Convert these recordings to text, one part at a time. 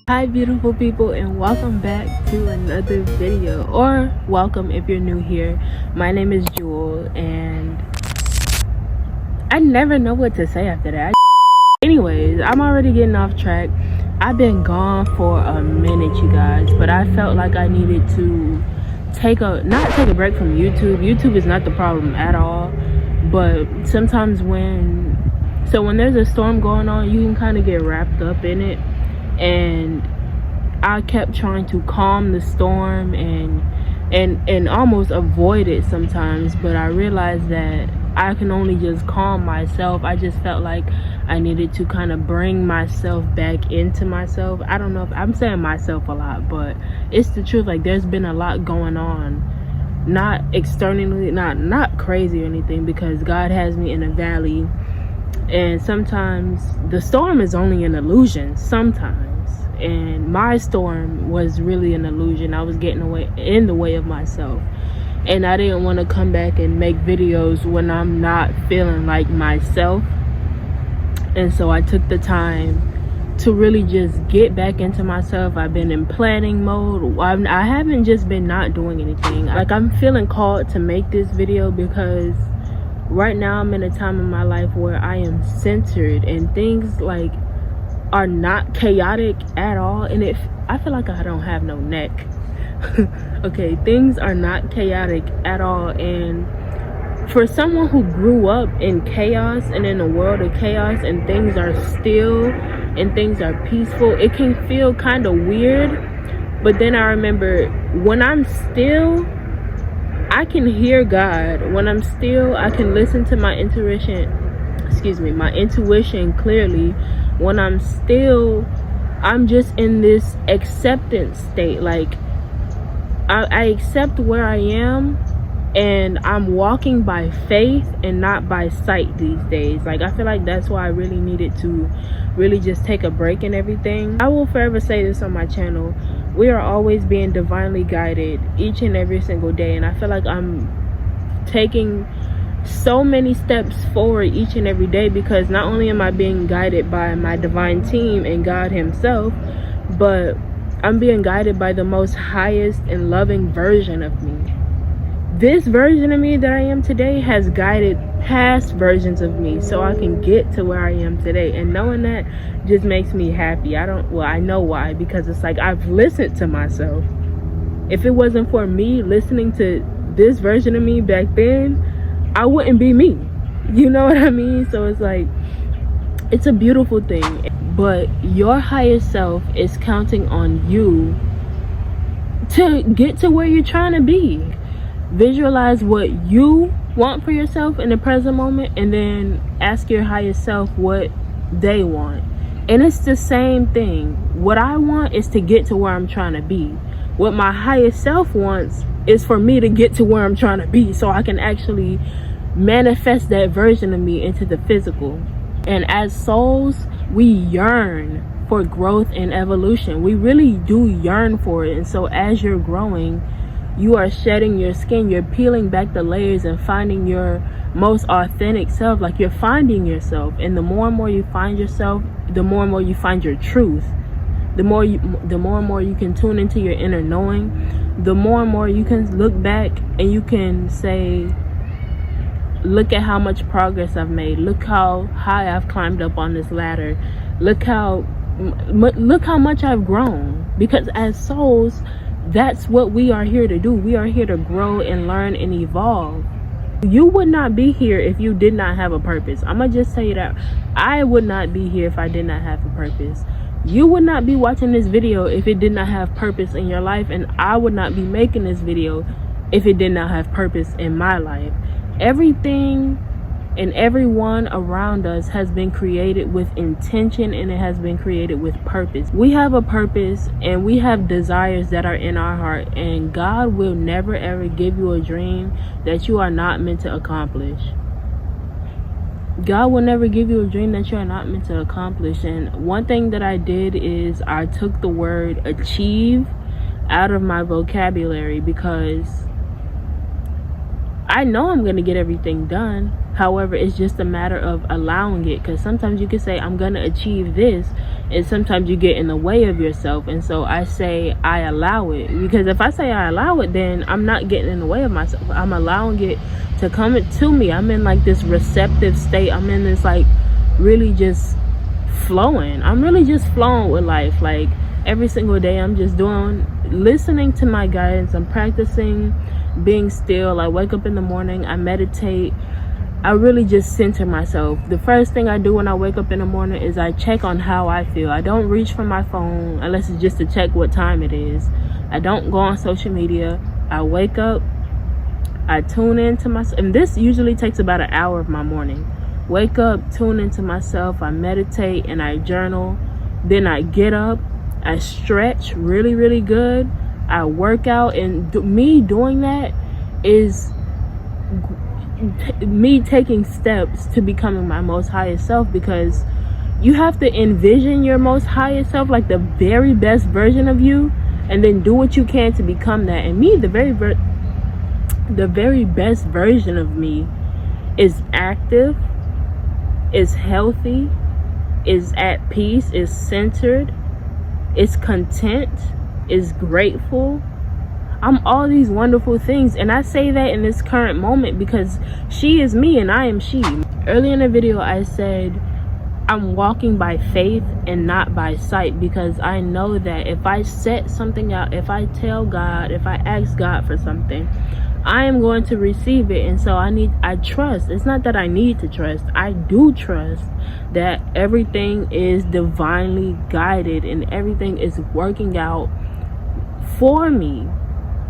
Hi beautiful people, and welcome back to another video, or welcome if you're new here. My name is Jewel and I never know what to say after that. Anyways, I'm already getting off track. I've been gone for a minute, you guys, but I felt like I needed to not take a break from YouTube is not the problem at all, but sometimes when there's a storm going on, you can kind of get wrapped up in it. And I kept trying to calm the storm and almost avoid it sometimes, but I realized that I can only just calm myself. I just felt like I needed to kind of bring myself back into myself. I don't know if I'm saying myself a lot, but it's the truth. Like, there's been a lot going on, not externally, not crazy or anything, because God has me in a valley. And sometimes the storm is only an illusion sometimes, and my storm was really an illusion. I was getting in the way of myself, and I didn't want to come back and make videos when I'm not feeling like myself. And so I took the time to really just get back into myself. I've been in planning mode. I haven't just been not doing anything. Like, I'm feeling called to make this video because right now I'm in a time in my life where I am centered and things like are not chaotic at all. And if I feel like I don't have no neck. Okay, things are not chaotic at all. And for someone who grew up in chaos and in a world of chaos, and things are still and things are peaceful, it can feel kind of weird. But then I remember, when I'm still, I can hear God. When I'm still, I can listen to my intuition clearly. When I'm still, I'm just in this acceptance state. Like, I accept where I am, and I'm walking by faith and not by sight these days. Like, I feel like that's why I really needed to really just take a break and everything. I will forever say this on my channel: we are always being divinely guided each and every single day. And I feel like I'm taking so many steps forward each and every day, because not only am I being guided by my divine team and God himself, but I'm being guided by the most highest and loving version of me. This version of me that I am today has guided past versions of me so I can get to where I am today. And knowing that just makes me happy. I know why, because it's like I've listened to myself. If it wasn't for me listening to this version of me back then, I wouldn't be me. You know what I mean? So it's like, it's a beautiful thing. But your higher self is counting on you to get to where you're trying to be. Visualize what you want for yourself in the present moment, and then ask your higher self what they want. And it's the same thing. What I want is to get to where I'm trying to be. What my higher self wants is for me to get to where I'm trying to be, so I can actually manifest that version of me into the physical. And as souls, we yearn for growth and evolution. We really do yearn for it. And so as you're growing, you are shedding your skin, you're peeling back the layers and finding your most authentic self. Like, you're finding yourself. And the more and more you find yourself, the more and more you find your truth. The more and more you can tune into your inner knowing, the more and more you can look back and you can say, look at how much progress I've made. Look how high I've climbed up on this ladder. Look how much I've grown. Because as souls, that's what we are here to do. We are here to grow and learn and evolve. You would not be here if you did not have a purpose. I'm gonna just tell you that. I would not be here if I did not have a purpose. You would not be watching this video if it did not have purpose in your life, and I would not be making this video if it did not have purpose in my life. Everything and everyone around us has been created with intention, and it has been created with purpose. We have a purpose and we have desires that are in our heart, and God will never ever give you a dream that you are not meant to accomplish. God will never give you a dream that you are not meant to accomplish. And one thing that I did is I took the word achieve out of my vocabulary, because I know I'm going to get everything done. However, it's just a matter of allowing it. Because sometimes you can say, I'm going to achieve this, and sometimes you get in the way of yourself. And so I say I allow it, because if I say I allow it, then I'm not getting in the way of myself. I'm allowing it to come to me. I'm in like this receptive state. I'm in this like really just flowing. I'm really just flowing with life. Like every single day I'm just listening to my guidance. I'm practicing being still. I wake up in the morning, I meditate. I really just center myself. The first thing I do when I wake up in the morning is I check on how I feel. I don't reach for my phone unless it's just to check what time it is. I don't go on social media. I wake up, I tune into myself, and this usually takes about an hour of my morning. Wake up, tune into myself, I meditate, and I journal. Then I get up, I stretch really, really good. I work out, and me doing that is me taking steps to becoming my most highest self, because you have to envision your most highest self, like the very best version of you, and then do what you can to become that. And me, the very best version of me is active, is healthy, is at peace, is centered, is content, is grateful. I'm all these wonderful things, and I say that in this current moment because she is me and I am she. Earlier in the video I said I'm walking by faith and not by sight, because I know that if I set something out, if I tell God, if I ask God for something, I am going to receive it. And so I trust. It's not that I need to trust. I do trust that everything is divinely guided and everything is working out for me.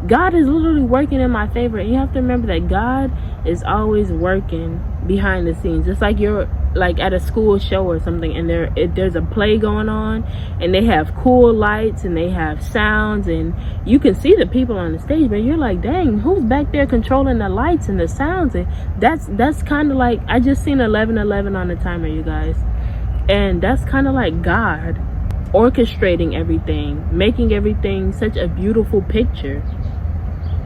God is literally working in my favor. And you have to remember that God is always working behind the scenes. It's like you're like at a school show or something, and there's a play going on, and they have cool lights and they have sounds, and you can see the people on the stage, but you're like, dang, who's back there controlling the lights and the sounds? And that's kind of like, I just seen 11:11 on the timer, you guys, and that's kind of like God orchestrating everything, making everything such a beautiful picture.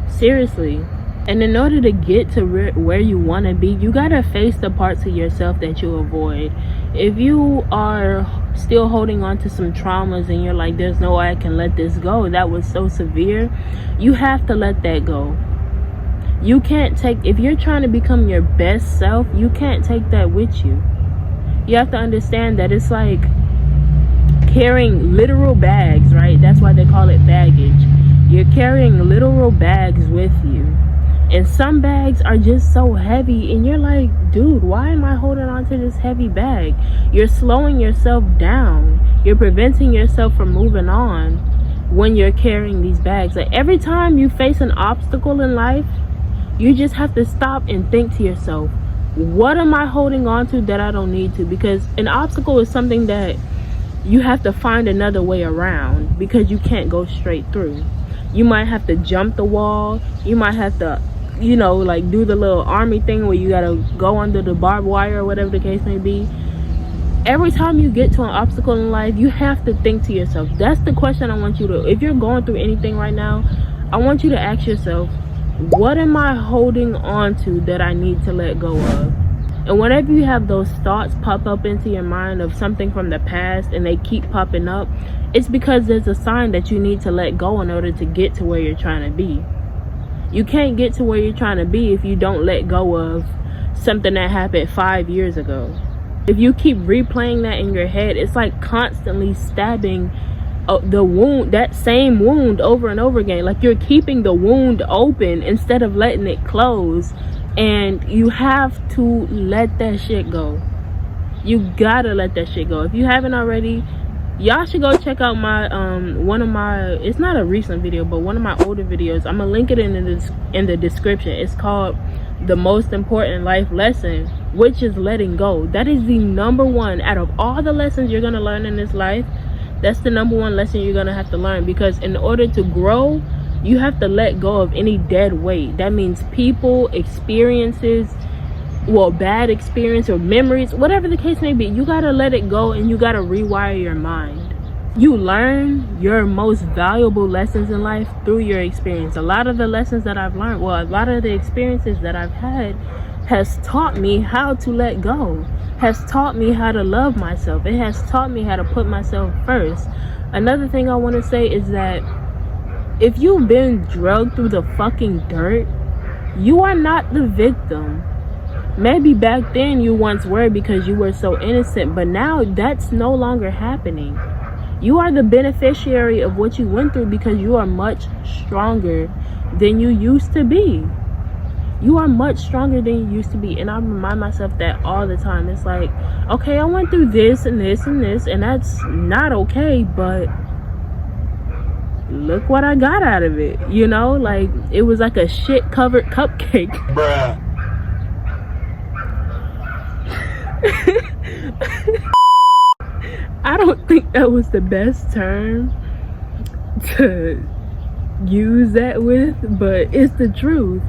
Seriously. And in order to get to where you want to be, you gotta face the parts of yourself that you avoid. If you are still holding on to some traumas and you're like, there's no way I can let this go, that was so severe, you have to let that go. You can't if you're trying to become your best self, you can't take that with you. You have to understand that it's like carrying literal bags, right? That's why they call it baggage. You're carrying literal bags with you, and some bags are just so heavy, and you're like, dude, why am I holding on to this heavy bag? You're slowing yourself down. You're preventing yourself from moving on when you're carrying these bags. Like every time you face an obstacle in life, you just have to stop and think to yourself, what am I holding on to that I don't need to? Because an obstacle is something that you have to find another way around, because you can't go straight through. You might have to jump the wall. You might have to, like do the little army thing where you gotta go under the barbed wire or whatever the case may be. Every time you get to an obstacle in life, you have to think to yourself. That's the question I want you to, if you're going through anything right now, I want you to ask yourself, what am I holding on to that I need to let go of? And whenever you have those thoughts pop up into your mind of something from the past and they keep popping up, it's because there's a sign that you need to let go in order to get to where you're trying to be. You can't get to where you're trying to be if you don't let go of something that happened 5 years ago. If you keep replaying that in your head, it's like constantly stabbing the wound, that same wound over and over again. Like you're keeping the wound open instead of letting it close. And you have to let that shit go. You gotta let that shit go. If you haven't already, y'all should go check out my one of my, it's not a recent video, but one of my older videos. I'm gonna link it in the description. It's called The Most Important Life Lesson, which is letting go. That is the number one out of all the lessons you're gonna learn in this life. That's the number one lesson you're gonna have to learn, because in order to grow, you have to let go of any dead weight. That means people, experiences, bad experience or memories, whatever the case may be. You gotta let it go, and you gotta rewire your mind. You learn your most valuable lessons in life through your experience. A lot of the lessons that I've learned, a lot of the experiences that I've had, has taught me how to let go, has taught me how to love myself. It has taught me how to put myself first. Another thing I want to say is that if you've been drugged through the fucking dirt, you are not the victim. Maybe back then you once were because you were so innocent, but now that's no longer happening. You are the beneficiary of what you went through because you are much stronger than you used to be. You are much stronger than you used to be. And I remind myself that all the time. It's like, okay, I went through this and this and this, and that's not okay, but look what I got out of it. You know, like, it was like a shit covered cupcake. Bruh. I don't think that was the best term to use that with, but it's the truth.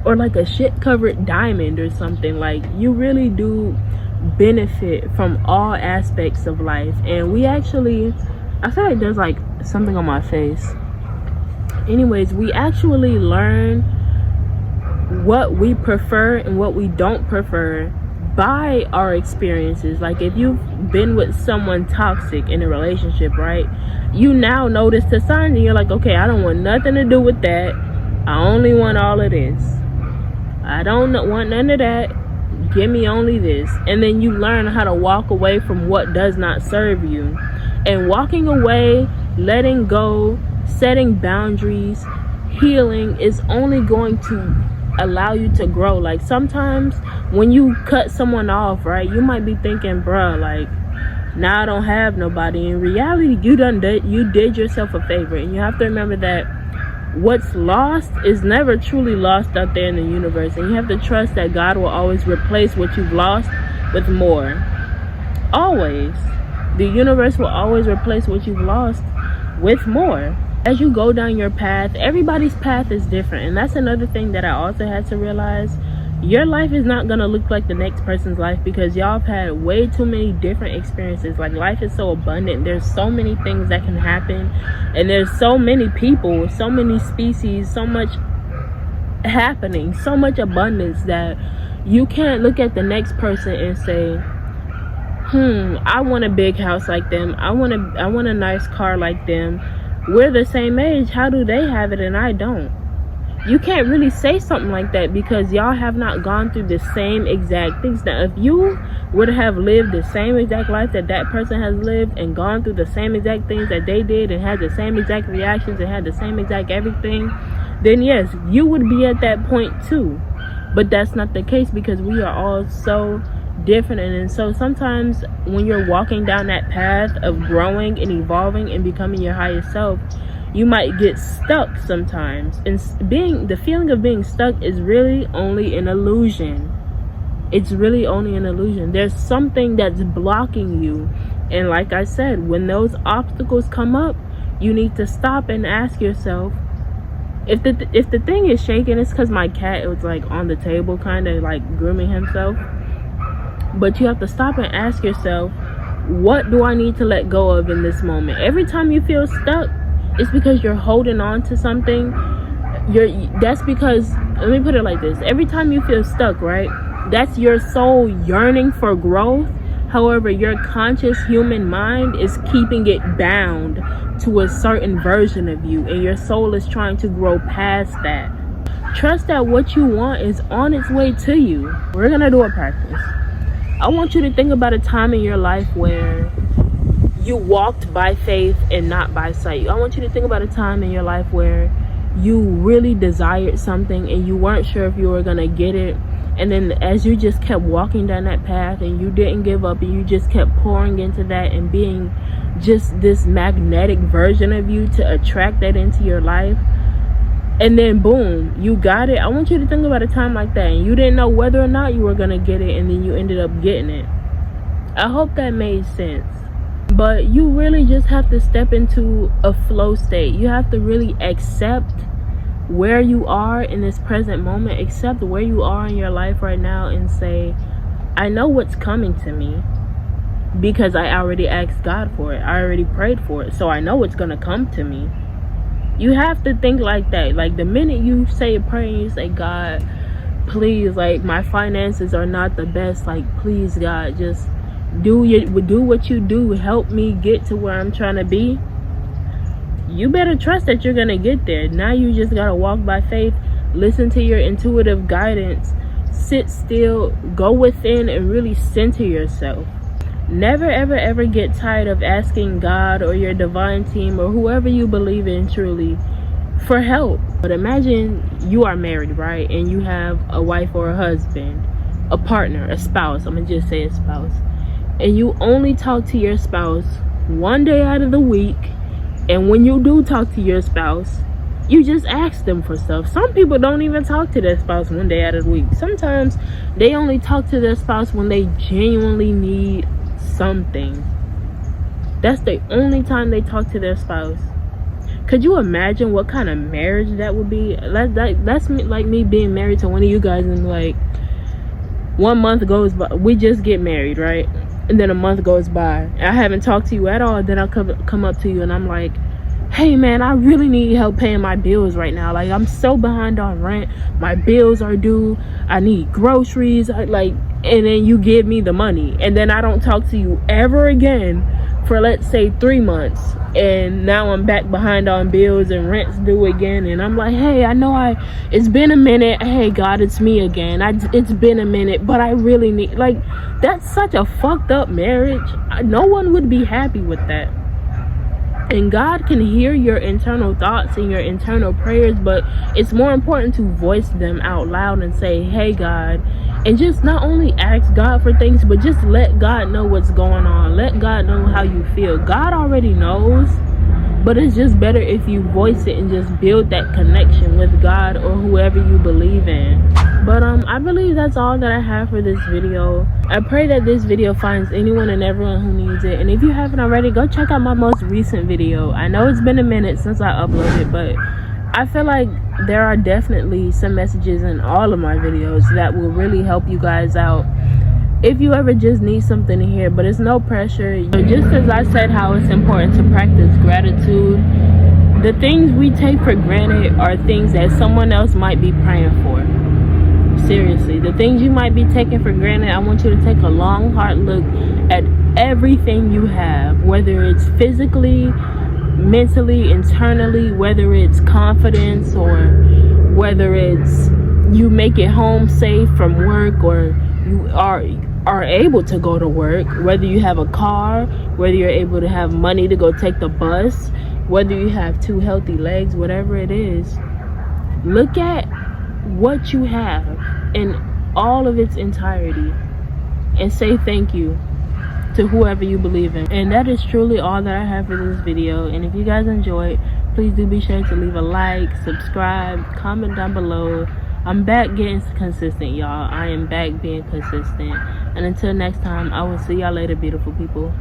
Or like a shit covered diamond or something. Like, you really do benefit from all aspects of life. And we actually, I feel like there's like something on my face. Anyways, we actually learn what we prefer and what we don't prefer by our experiences. Like, if you've been with someone toxic in a relationship, right, you now notice the signs and you're like, okay, I don't want nothing to do with that. I only want all of this. I don't want none of that. Give me only this. And then you learn how to walk away from what does not serve you. And walking away, letting go, setting boundaries, healing is only going to allow you to grow. Like, sometimes when you cut someone off, right, you might be thinking, bruh, like, now I don't have nobody. In reality, you did yourself a favor. And you have to remember that what's lost is never truly lost out there in the universe. And you have to trust that God will always replace what you've lost with more. Always. The universe will always replace what you've lost with more. As you go down your path, everybody's path is different. And that's another thing that I also had to realize. Your life is not going to look like the next person's life because y'all have had way too many different experiences. Like, life is so abundant. There's so many things that can happen. And there's so many people, so many species, so much happening, so much abundance that you can't look at the next person and say, I want a big house like them. I want a nice car like them. We're the same age. How do they have it and I don't? You can't really say something like that because y'all have not gone through the same exact things. Now, if you would have lived the same exact life that that person has lived and gone through the same exact things that they did and had the same exact reactions and had the same exact everything, then yes, you would be at that point too. But that's not the case because we are all so different. And so sometimes when you're walking down that path of growing and evolving and becoming your highest self, you might get stuck sometimes. And the feeling of being stuck is really only an illusion. It's really only an illusion. There's something that's blocking you. And like I said, when those obstacles come up, you need to stop and ask yourself, if the thing is shaking, it's because my cat was like on the table kind of like grooming himself. But you have to stop and ask yourself, what do I need to let go of in this moment? Every time you feel stuck, it's because you're holding on to something. That's because, let me put it like this. Every time you feel stuck, right, that's your soul yearning for growth. However, your conscious human mind is keeping it bound to a certain version of you. And your soul is trying to grow past that. Trust that what you want is on its way to you. We're going to do a practice. I want you to think about a time in your life where you walked by faith and not by sight. I want you to think about a time in your life where you really desired something and you weren't sure if you were going to get it. And then as you just kept walking down that path and you didn't give up and you just kept pouring into that and being just this magnetic version of you to attract that into your life. And then boom, you got it. I want you to think about a time like that and you didn't know whether or not you were going to get it and then you ended up getting it. I hope that made sense. But you really just have to step into a flow state. You have to really accept where you are in this present moment. Accept where you are in your life right now and say, I know what's coming to me because I already asked God for it. I already prayed for it. So I know it's going to come to me. You have to think like that. Like, the minute you say a prayer and you say, God, please, like, my finances are not the best. Like, please, God, just do what you do. Help me get to where I'm trying to be. You better trust that you're gonna get there. Now you just gotta walk by faith, listen to your intuitive guidance, sit still, go within, and really center yourself. Never ever ever get tired of asking God or your divine team or whoever you believe in truly for help. But imagine you are married, right? And you have a wife or a husband, a partner, a spouse. I'm gonna just say a spouse. And you only talk to your spouse one day out of the week. And when you do talk to your spouse, you just ask them for stuff. Some people don't even talk to their spouse one day out of the week. Sometimes they only talk to their spouse when they genuinely need something. That's the only time they talk to their spouse. Could you imagine what kind of marriage that would be? That's like me being married to one of you guys, and like 1 month goes by, we just get married, right? And then a month goes by, I haven't talked to you at all. Then I'll come up to you and I'm like, hey man, I really need help paying my bills right now. Like, I'm so behind on rent, my bills are due, I need groceries, and then you give me the money, and then I don't talk to you ever again for, let's say, 3 months, and now I'm back behind on bills and rent's due again, and I'm like, hey, I know it's been a minute, hey God, it's me again, it's been a minute, but I really need, like, that's such a fucked up marriage. No one would be happy with that. And God can hear your internal thoughts and your internal prayers, but it's more important to voice them out loud and say, hey God, and just not only ask God for things, but just let God know what's going on. Let God know how you feel. God already knows, but it's just better if you voice it and just build that connection with God or whoever you believe in. But I believe that's all that I have for this video. I pray that this video finds anyone and everyone who needs it. And if you haven't already, go check out my most recent video. I know it's been a minute since I uploaded, but I feel like there are definitely some messages in all of my videos that will really help you guys out if you ever just need something to hear. But it's no pressure. Just as I said how it's important to practice gratitude, the things we take for granted are things that someone else might be praying for. Seriously, the things you might be taking for granted, I want you to take a long, hard look at everything you have, whether it's physically, mentally, internally, whether it's confidence, or whether it's you make it home safe from work, or you are able to go to work, whether you have a car, whether you're able to have money to go take the bus, whether you have 2 healthy legs, whatever it is. Look at what you have in all of its entirety and say thank you to whoever you believe in. And that is truly all that I have for this video. And if you guys enjoyed, please do be sure to leave a like, subscribe, comment down below. I'm back getting consistent, y'all. I am back being consistent. And until next time, I will see y'all later, beautiful people.